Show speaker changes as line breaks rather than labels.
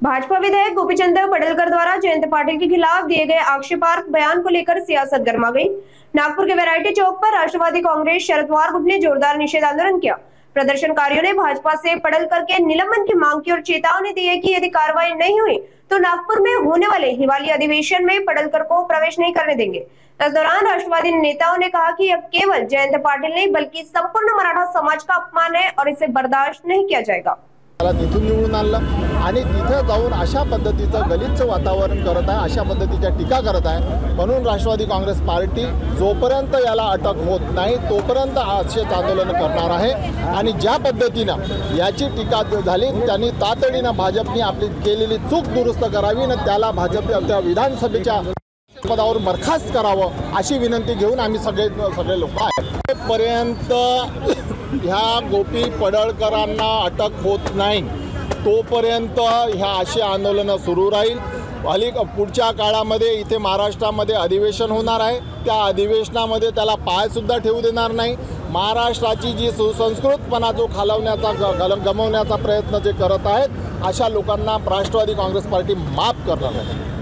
भाजपा विधायक गोपीचंद पडळकर द्वारा जयंत पाटिल के खिलाफ दिए गए आक्षेपार्ह बयान को लेकर सियासत गर्मा गई। नागपुर के वैरायटी चौक पर राष्ट्रवादी कांग्रेस शरद पवार गुट ने जोरदार निषेध आंदोलन किया। प्रदर्शनकारियों ने भाजपा से पडळकर के निलंबन की मांग की और चेतावनी दी है कि यदि कार्रवाई नहीं हुई तो नागपुर में होने वाले हिवाली अधिवेशन में पडळकर को प्रवेश नहीं करने देंगे। इस दौरान राष्ट्रवादी नेताओं ने कहा कि यह केवल जयंत पाटिल नहीं बल्कि संपूर्ण मराठा समाज का अपमान है और इसे बर्दाश्त नहीं किया जाएगा।
तिथून निवडून आणलं आणि तिथे जाऊन अशा पद्धतीचं गलिच्छ वातावरण करत आहे, अशा पद्धतीच्या टीका करत आहे। म्हणून राष्ट्रवादी काँग्रेस पार्टी जोपर्यंत याला अटक होत नाही तोपर्यंत असेच आंदोलन करणार आहे। आणि ज्या पद्धतीनं याची टीका झाली त्यांनी तातडीनं भाजपने आपली केलेली चूक दुरुस्त करावी आणि त्याला भाजपच्या विधानसभेच्या पदावर बरखास्त करावं अशी विनंती घेऊन आम्ही सगळे लोक आहे। पर्यंत ह्या गोपी पडळकरांना अटक होत नाही तोपर्यंत ह्या अशी आंदोलनं सुरू राहील। पुढच्या काळामध्ये इथे महाराष्ट्रामध्ये अधिवेशन होणार आहे, त्या अधिवेशनामध्ये त्याला पाय सुद्धा ठेवू देणार नाही। महाराष्ट्राची जी सुसंस्कृतपणा जो गमावण्याचा प्रयत्न जे करत आहेत अशा लोकांना राष्ट्रवादी काँग्रेस पार्टी माफ करणार नाही।